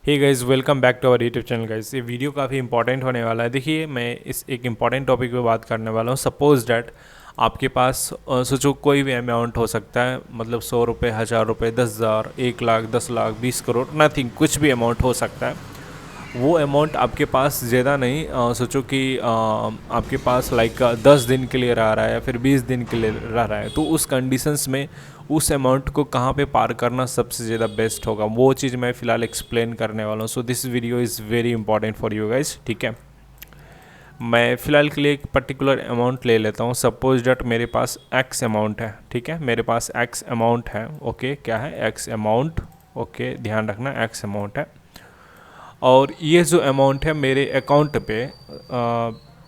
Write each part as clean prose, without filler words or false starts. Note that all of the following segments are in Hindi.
Hey guys, welcome back to our YouTube channel guys. ये वीडियो काफ़ी इंपॉर्टेंट होने वाला है। देखिए, मैं इस एक इम्पॉर्टेंट टॉपिक पे बात करने वाला हूँ। सपोज डैट आपके पास सोचो कोई भी अमाउंट हो सकता है, मतलब 100 रुपये, 1000 रुपये, 10,000, 1 लाख, 10 लाख, 20 करोड़, नथिंग, कुछ भी अमाउंट हो सकता है। वो अमाउंट आपके पास ज़्यादा नहीं, सोचो कि आपके पास लाइक 10 दिन के लिए रह रहा है या फिर 20 दिन के लिए रह रहा है, तो उस कंडीशंस में उस अमाउंट को कहाँ पे पार करना सबसे ज़्यादा बेस्ट होगा, वो चीज़ मैं फ़िलहाल एक्सप्लेन करने वाला हूँ। So this video is very important for you guys. ठीक है, मैं फ़िलहाल के लिए एक पर्टिकुलर अमाउंट ले लेता हूँ। सपोज डैट मेरे पास एक्स अमाउंट है। ठीक है, मेरे पास एक्स अमाउंट है। ओके, क्या है? X amount. ओके, ध्यान रखना, एक्स अमाउंट है। और ये जो अमाउंट है मेरे अकाउंट पे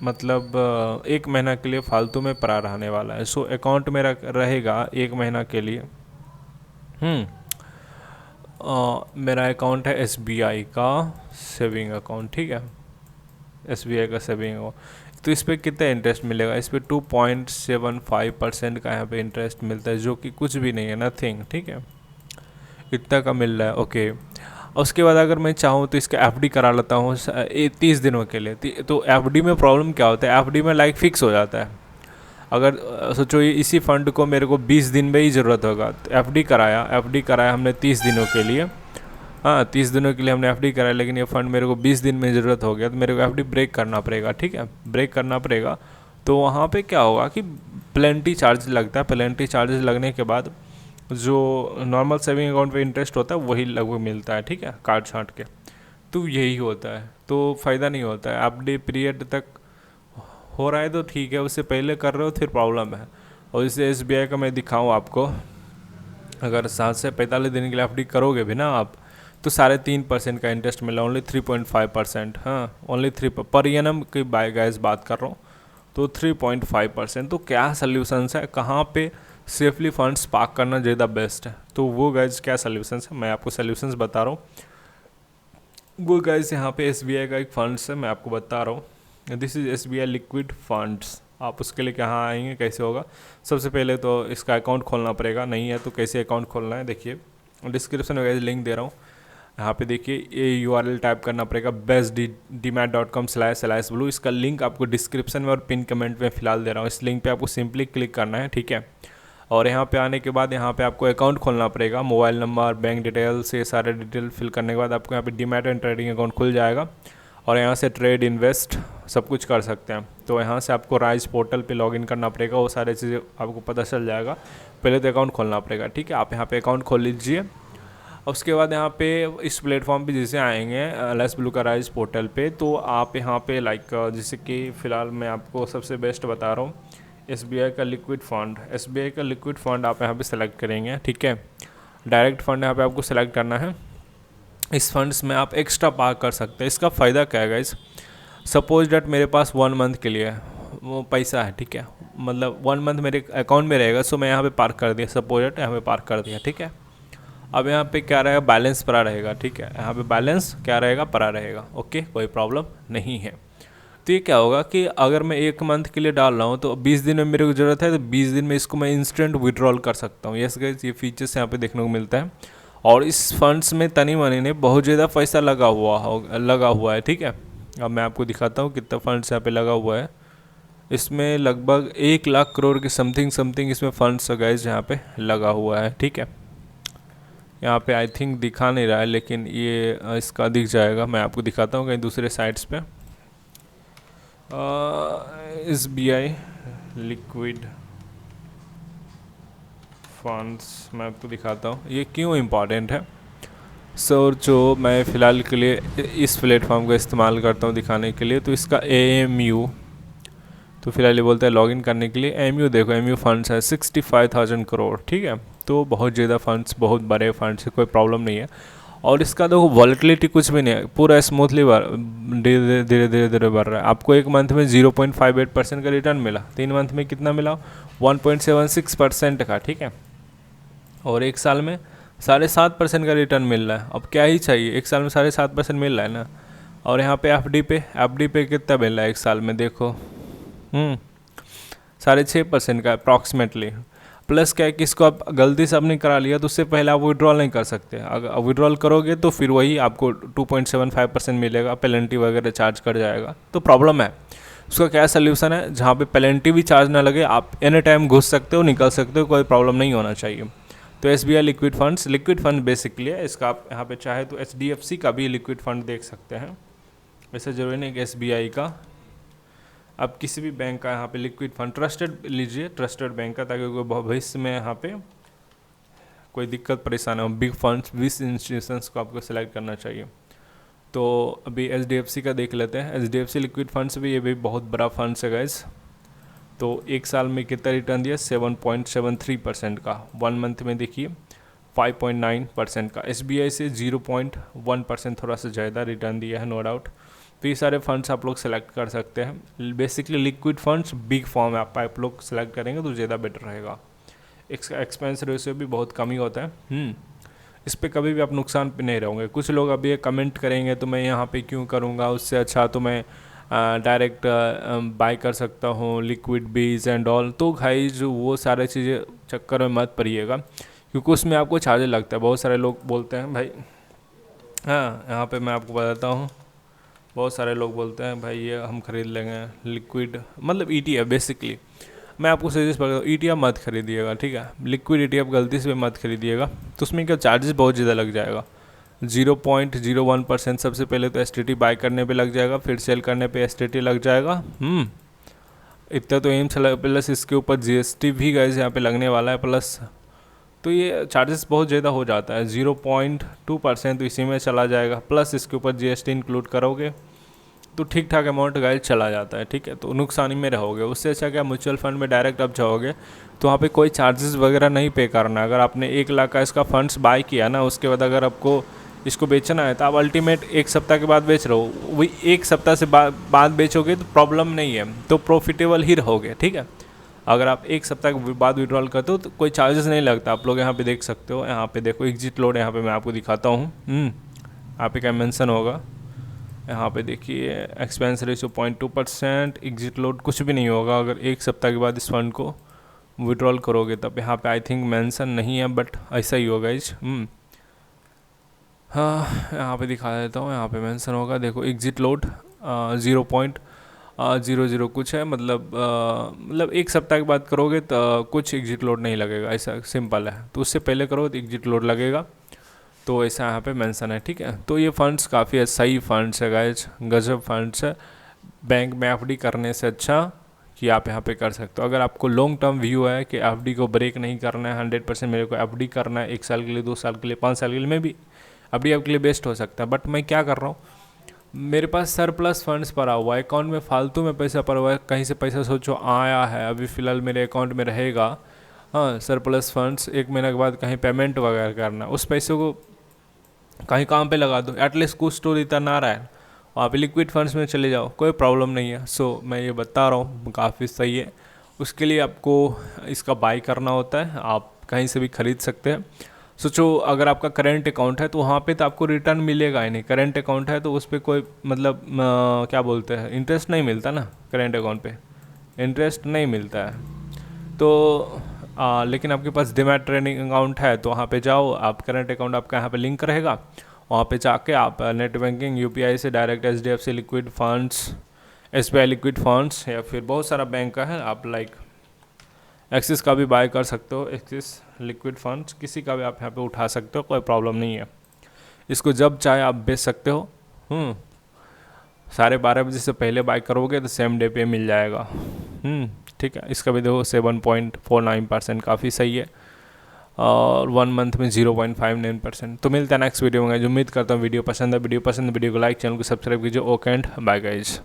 मतलब 1 महीना के लिए फालतू में पड़ा रहने वाला है। सो अकाउंट मेरा रहेगा 1 महीना के लिए। मेरा अकाउंट है SBI का सेविंग अकाउंट। ठीक है, SBI का सेविंग अकाउंट। तो इस पर कितना इंटरेस्ट मिलेगा? इस पर 2.75% का यहाँ पे इंटरेस्ट मिलता है, जो कि कुछ भी नहीं है, नथिंग। ठीक है, इतना का मिल रहा है। ओके, उसके बाद अगर मैं चाहूँ तो इसका FD करा लेता हूँ 30 दिनों के लिए। तो FD में प्रॉब्लम क्या होता है? FD में लाइक फिक्स हो जाता है। अगर सोचो ये इसी फंड को मेरे को 20 दिन में ही ज़रूरत होगा, तो FD कराया हमने 30 दिनों के लिए। हाँ, 30 दिनों के लिए हमने FD कराया, लेकिन ये फ़ंड मेरे को 20 दिन में ज़रूरत हो गया, तो मेरे को FD ब्रेक करना पड़ेगा। ठीक है, ब्रेक करना पड़ेगा। तो वहाँ पे क्या होगा कि प्लेंटी चार्ज लगता है। प्लेंटी चार्जेस लगने के बाद जो नॉर्मल सेविंग अकाउंट पे इंटरेस्ट होता है वही लगभग मिलता है। ठीक है, काट छाँट के। तो यही होता है, तो फ़ायदा नहीं होता है। FD पीरियड तक हो रहा है तो ठीक है, उससे पहले कर रहे हो फिर प्रॉब्लम है। और इसे SBI का मैं दिखाऊँ आपको, अगर 7 से 45 दिन के लिए FD करोगे भी ना आप, तो 3.5% का इंटरेस्ट मिला, ओनली 3.5%। हाँ, ओनली 3 पर एनम की बाय गाइस बात कर रहा हूँ, तो 3.5%। तो क्या सल्यूशंस है, कहाँ पे सेफली फंड्स पार्क करना ज़्यादा बेस्ट है? तो वो गाइस क्या सल्यूशंस है, मैं आपको सल्यूशंस बता रहा हूँ। वो गाइस यहाँ पे SBI का एक फंड्स है, मैं आपको बता रहा हूँ। This is SBI liquid funds. आप उसके लिए कहाँ आएंगे, कैसे होगा? सबसे पहले तो इसका अकाउंट खोलना पड़ेगा। नहीं है तो कैसे अकाउंट खोलना है, देखिए डिस्क्रिप्शन में गाइस लिंक दे रहा हूँ। यहाँ पे देखिए ये URL टाइप करना पड़ेगा, bestdemat.com//blue। इसका लिंक आपको डिस्क्रिप्शन में और पिन कमेंट में फिलहाल दे रहा हूँ। इस लिंक पे आपको सिंपली क्लिक करना है। ठीक है, और यहाँ पे आने के बाद यहाँ पे आपको अकाउंट खोलना पड़ेगा। मोबाइल नंबर, बैंक डिटेल्स, ये सारे डिटेल फिल करने के बाद आपको यहाँ पे डीमैट एंड ट्रेडिंग अकाउंट खुल जाएगा, और यहाँ से ट्रेड, इन्वेस्ट सब कुछ कर सकते हैं। तो यहाँ से आपको राइज पोर्टल पे लॉगिन करना पड़ेगा, वो सारी चीज़ें आपको पता चल जाएगा। पहले तो अकाउंट खोलना पड़ेगा। ठीक है, आप यहाँ पे अकाउंट खोल लीजिए। उसके बाद यहाँ पे इस प्लेटफॉर्म पे जैसे आएंगे लेस ब्लू का राइज पोर्टल पे, तो आप यहाँ पे लाइक जैसे कि फ़िलहाल मैं आपको सबसे बेस्ट बता रहा हूँ, SBI का लिक्विड फंड आप यहाँ पे सेलेक्ट करेंगे। ठीक है, डायरेक्ट फंड यहाँ पे आपको सेलेक्ट करना है। इस फंड्स में आप एक्स्ट्रा पार्क कर सकते हैं। इसका फ़ायदा क्या है गाइस? सपोज डैट मेरे पास 1 मंथ के लिए वो पैसा है। ठीक है, मतलब 1 मंथ मेरे अकाउंट में रहेगा। सो मैं यहाँ पे पार्क कर दिया, सपोज डैट यहाँ पे पार्क कर दिया। ठीक है, अब यहाँ पे क्या रहेगा? बैलेंस पड़ा रहेगा। ठीक है, यहाँ पे बैलेंस क्या रहेगा? पड़ा रहेगा। ओके, कोई प्रॉब्लम नहीं है। तो ये क्या होगा कि अगर मैं 1 मंथ के लिए डाल रहा हूँ तो 20 दिन में मेरे को ज़रूरत है, तो 20 दिन में इसको मैं इंस्टेंट विड्रॉल कर सकता हूँ। यस गाइस, ये फीचर्स यहाँ पे देखने को मिलता है। और इस फंड्स में तनी मनी ने बहुत ज़्यादा पैसा लगा हुआ है। ठीक है, अब मैं आपको दिखाता हूँ कितना फंड्स यहाँ पे लगा हुआ है। इसमें लगभग 1 लाख करोड़ के समथिंग इसमें फंड्स गाइस यहाँ पे लगा हुआ है। ठीक है, यहाँ पे आई थिंक दिखा नहीं रहा है, लेकिन ये इसका दिख जाएगा। मैं आपको दिखाता हूँ कहीं दूसरे साइट्स पे। SBI लिक्विड फंड्स मैं आपको दिखाता हूँ, ये क्यों इम्पॉर्टेंट है। सर, जो मैं फ़िलहाल के लिए इस प्लेटफॉर्म का इस्तेमाल करता हूँ दिखाने के लिए, तो इसका AMU, तो फिलहाल ये बोलता है लॉगिन करने के लिए। AMU देखो, AMU फंड्स है 65,000 करोड़। ठीक है, तो बहुत ज़्यादा फंड्स, बहुत बड़े फंड्स है, कोई प्रॉब्लम नहीं है। और इसका देखो वॉलेटिलिटी कुछ भी नहीं है, पूरा स्मूथली धीरे धीरे बढ़ रहा है। आपको 1 मंथ में 0.58% का रिटर्न मिला, 3 मंथ में कितना मिला? 1.76% का। ठीक है, और 1 साल में 7.5% का रिटर्न मिल रहा है। अब क्या ही चाहिए, 1 साल में 7.5% मिल रहा है ना। और यहाँ पे FD पे कितना मिल रहा है 1 साल में? देखो 6.5% का अप्रॉक्सीमेटली। प्लस क्या है कि इसको आप गलती से आपने करा लिया तो उससे पहले आप विड्रॉल नहीं कर सकते। अगर विड्रॉल करोगे तो फिर वही आपको 2.75% मिलेगा, पेनल्टी वगैरह चार्ज कर जाएगा, तो प्रॉब्लम है। उसका क्या सोल्यूशन है, जहाँ पे पेनल्टी भी चार्ज ना लगे, आप एनी टाइम घुस सकते हो, निकल सकते हो, कोई प्रॉब्लम नहीं होना चाहिए। तो SBI लिक्विड फंड बेसिकली है। इसका आप यहाँ पे चाहे तो HDFC का भी लिक्विड फंड देख सकते हैं, वैसे ज़रूरी नहीं कि SBI का। आप किसी भी बैंक का यहाँ पे लिक्विड फंड ट्रस्टेड लीजिए, ट्रस्टेड बैंक का, ताकि कोई भविष्य में यहाँ पे कोई दिक्कत परेशानी हो। बिग फंड्स, बिग इंस्टीट्यूशंस को आपको सेलेक्ट करना चाहिए। तो अभी HDFC का देख लेते हैं। HDFC लिक्विड फंड्स भी, ये भी बहुत बड़ा फंड्स है गाइस। तो एक साल में कितना रिटर्न दिया, 7.73% का। 1 मंथ में देखिए 5.9% का। SBI से 0.1% थोड़ा सा ज़्यादा रिटर्न दिया है, नो डाउट। तो ये सारे फंड्स आप लोग सेलेक्ट कर सकते हैं। Basically liquid funds big form है, आप लोग सेलेक्ट करेंगे तो ज़्यादा बेटर रहेगा। एक्सपेंस रेशियो भी बहुत कम ही होता है। इस पर कभी भी आप नुकसान पे नहीं रहोगे। कुछ लोग अभी ये कमेंट करेंगे तो मैं यहाँ पे क्यों करूँगा, उससे अच्छा तो मैं डायरेक्ट बाय कर सकता हूँ लिक्विड बीज एंड ऑल। तो गाइस वो सारे चीज़ें चक्कर में मत पड़िएगा, क्योंकि उसमें आपको चार्ज लगता है। बहुत सारे लोग बोलते हैं भाई, हाँ यहाँ पे मैं आपको बताता हूँ, बहुत सारे लोग बोलते हैं भाई ये हम खरीद लेंगे लिक्विड, मतलब ETF। बेसिकली मैं आपको सजेस्ट करता हूँ ETF मत खरीदिएगा, ठीक है। लिक्विड ETF गलती से मत खरीदिएगा, तो उसमें क्या चार्जेस बहुत ज़्यादा लग जाएगा। 0.01% सबसे पहले तो STT बाय करने पे लग जाएगा, फिर सेल करने पे STT लग जाएगा। इतना तो एम चला, प्लस इसके ऊपर GST भी गाइस यहाँ पे लगने वाला है प्लस। तो ये चार्जेस बहुत ज़्यादा हो जाता है। 0.2% तो इसी में चला जाएगा, प्लस इसके ऊपर GST इंक्लूड करोगे तो ठीक ठाक अमाउंट गाइस चला जाता है, ठीक है। तो नुकसान में रहोगे। उससे अच्छा क्या, म्यूचुअल फंड में डायरेक्ट आप जाओगे तो वहाँ पे कोई चार्जेस वगैरह नहीं पे करना। अगर आपने 1 लाख का इसका फंड्स बाय किया ना, उसके बाद अगर आपको इसको बेचना है तो आप अल्टीमेट 1 सप्ताह के बाद बेच रहे हो, वही 1 सप्ताह से बाद बेचोगे तो प्रॉब्लम नहीं है, तो प्रॉफिटेबल ही रहोगे, ठीक है। अगर आप 1 सप्ताह के बाद विड्रॉल करते हो तो कोई चार्जेस नहीं लगता। आप लोग यहाँ पे देख सकते हो, यहाँ पे देखो एग्जिट लोड, यहाँ पे मैं आपको दिखाता हूँ। यहाँ पे क्या मेंशन होगा, यहाँ पे देखिए एक्सपेंस रेशियो 0.2%, एग्जिट लोड कुछ भी नहीं होगा। अगर 1 सप्ताह के बाद इस फंड को विड्रॉल करोगे तब यहाँ पे आई थिंक मेंशन नहीं है, बट ऐसा ही होगा इस। हाँ यहाँ पे दिखा देता हूँ, यहाँ पे मेंशन होगा, देखो एग्जिट लोड 0.00 कुछ है, मतलब 1 सप्ताह के बाद करोगे तो कुछ एग्जिट लोड नहीं लगेगा, ऐसा सिंपल है। तो उससे पहले करो तो एग्जिट लोड लगेगा, तो ऐसा यहाँ पे मेंशन है, ठीक है। तो ये फंड्स काफ़ी सही फंड्स है गाइज, गजब फंड्स है। बैंक में FD करने से अच्छा कि आप यहाँ पे कर सकते हो। अगर आपको लॉन्ग टर्म व्यू है कि FD को ब्रेक नहीं करना है, 100% मेरे को FD करना है 1 साल के लिए, 2 साल के लिए, 5 साल के लिए, में भी FD आपके लिए बेस्ट हो सकता है। बट मैं क्या कर रहा हूँ, मेरे पास सरप्लस फंड्स पड़ा हुआ है, अकाउंट में फालतू में पैसा पड़ा हुआ है, कहीं से पैसा सोचो आया है, अभी फ़िलहाल मेरे अकाउंट में रहेगा। हाँ सरप्लस फंड्स 1 महीने के बाद कहीं पेमेंट वगैरह करना, उस पैसे को कहीं काम पे लगा दो, एटलीस्ट कुछ तो रिटर्न आ रहा है। वहाँ पे लिक्विड फंड्स में चले जाओ, कोई प्रॉब्लम नहीं है। सो मैं ये बता रहा हूँ काफ़ी सही है। उसके लिए आपको इसका बाई करना होता है, आप कहीं से भी ख़रीद सकते हैं। सोचो अगर आपका करेंट अकाउंट है तो वहाँ पे तो आपको रिटर्न मिलेगा ही नहीं। करेंट अकाउंट है तो उस पर कोई मतलब क्या बोलते हैं, इंटरेस्ट नहीं मिलता ना, करेंट अकाउंट पे इंटरेस्ट नहीं मिलता है। तो लेकिन आपके पास डीमैट ट्रेडिंग अकाउंट है तो वहाँ पे जाओ, आप करंट अकाउंट आपका यहाँ पे लिंक रहेगा, वहाँ पे जाके आप नेट बैंकिंग UPI से direct HDFC liquid funds, SBI liquid funds, या फिर बहुत सारा बैंक का है, आप लाइक एक्सिस का भी बाय कर सकते हो। एक्सिस लिक्विड फंड्स किसी का भी आप यहाँ पे उठा सकते हो, कोई प्रॉब्लम नहीं है। इसको जब चाहे आप बेच सकते हो। 12:30 बजे से पहले बाय करोगे तो सेम डे पे मिल जाएगा। ठीक है, इसका भी देखो 7.49% काफ़ी सही है, और 1 मंथ में 0.59%। तो मिलता है नेक्स्ट वीडियो में। जो उम्मीद करता हूँ वीडियो पसंद है, वीडियो को लाइक, चैनल को सब्सक्राइब कीजिए। Okay and bye guys.